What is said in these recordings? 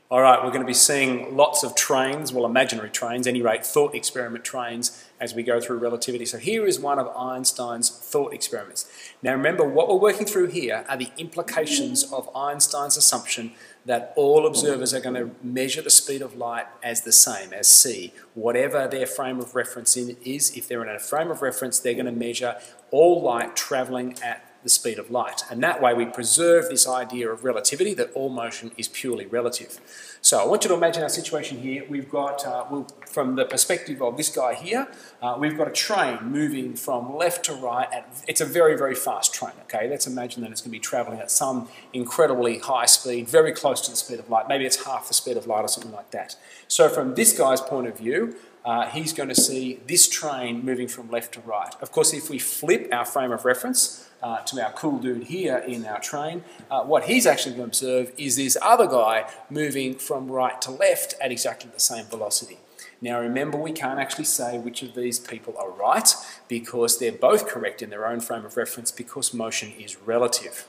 All right, we're going to be seeing lots of trains, well, imaginary trains, at any rate, thought experiment trains as we go through relativity. So here is one of Einstein's thought experiments. Now remember, what we're working through here are the implications of Einstein's assumption that all observers are going to measure the speed of light as the same, as c. Whatever their frame of reference is, if they're in a frame of reference, they're going to measure all light travelling at the speed of light. And that way we preserve this idea of relativity, that all motion is purely relative. So I want you to imagine our situation here. We've got, from the perspective of this guy here, we've got a train moving from left to right. It's a very, very fast train, okay? Let's imagine that it's going to be travelling at some incredibly high speed, very close to the speed of light. Maybe it's half the speed of light or something like that. So from this guy's point of view, he's going to see this train moving from left to right. Of course, if we flip our frame of reference to our cool dude here in our train, what he's actually going to observe is this other guy moving from right to left at exactly the same velocity. Now remember, we can't actually say which of these people are right because they're both correct in their own frame of reference because motion is relative.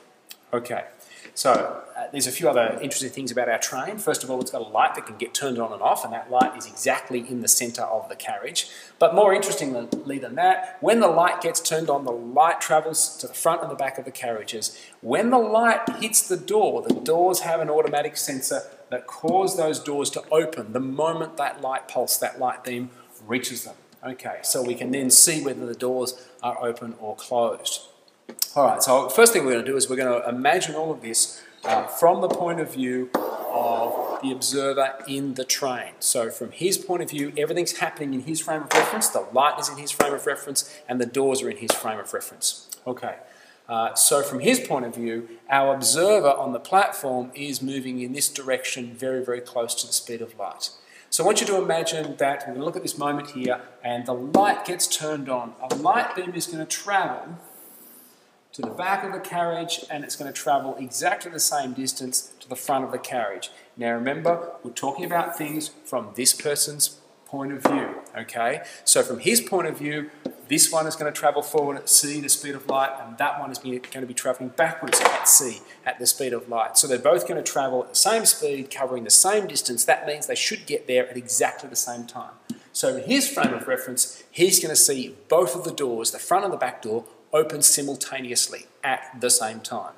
Okay. So there's a few other interesting things about our train. First of all, it's got a light that can get turned on and off, and that light is exactly in the centre of the carriage. But more interestingly than that, when the light gets turned on, the light travels to the front and the back of the carriages. When the light hits the doors have an automatic sensor that causes those doors to open the moment that light pulse, that light beam, reaches them. Okay, so we can then see whether the doors are open or closed. All right, so first thing we're going to do is we're going to imagine all of this from the point of view of the observer in the train. So from his point of view, everything's happening in his frame of reference, the light is in his frame of reference, and the doors are in his frame of reference. Okay, so from his point of view, our observer on the platform is moving in this direction very, very close to the speed of light. So I want you to imagine that we're going to look at this moment here, and the light gets turned on. A light beam is going to travel to the back of the carriage, and it's going to travel exactly the same distance to the front of the carriage. Now remember, we're talking about things from this person's point of view, okay? So from his point of view, this one is going to travel forward at c, the speed of light, and that one is going to be travelling backwards at c, at the speed of light. So they're both going to travel at the same speed, covering the same distance. That means they should get there at exactly the same time. So in his frame of reference, he's going to see both of the doors, the front and the back door, open simultaneously at the same time.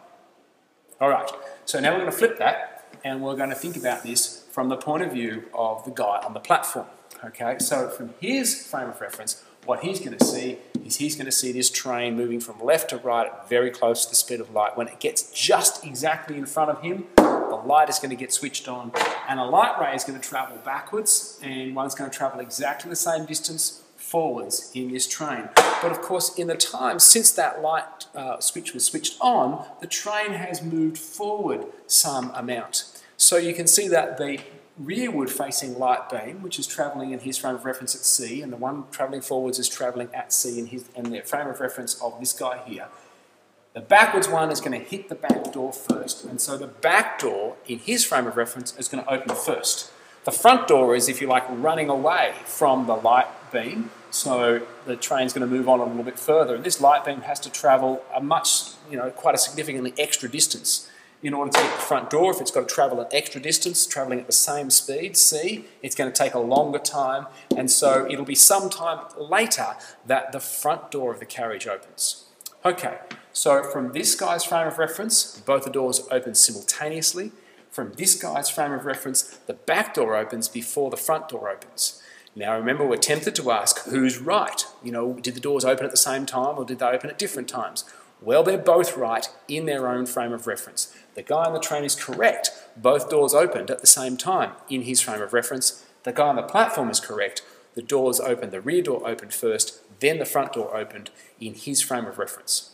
All right, so now we're going to flip that and we're going to think about this from the point of view of the guy on the platform. Okay, so from his frame of reference, what he's going to see is he's going to see this train moving from left to right very close to the speed of light. When it gets just exactly in front of him, the light is going to get switched on and a light ray is going to travel backwards and one's going to travel exactly the same distance forwards in this train. But of course, in the time since that light switch was switched on, the train has moved forward some amount. So you can see that the rearward facing light beam, which is travelling in his frame of reference at c, and the one travelling forwards is travelling at c in the frame of reference of this guy here. The backwards one is going to hit the back door first, and so the back door in his frame of reference is going to open first. The front door is, if you like, running away from the light beam, so the train's going to move on a little bit further. And this light beam has to travel a quite a significantly extra distance in order to hit the front door. If it's got to travel an extra distance, travelling at the same speed, c, it's going to take a longer time, and so it'll be some time later that the front door of the carriage opens. Okay, so from this guy's frame of reference, both the doors open simultaneously. From this guy's frame of reference, the back door opens before the front door opens. Now remember, we're tempted to ask, who's right? You know, did the doors open at the same time or did they open at different times? Well, they're both right in their own frame of reference. The guy on the train is correct. Both doors opened at the same time in his frame of reference. The guy on the platform is correct. The doors opened, the rear door opened first, then the front door opened in his frame of reference.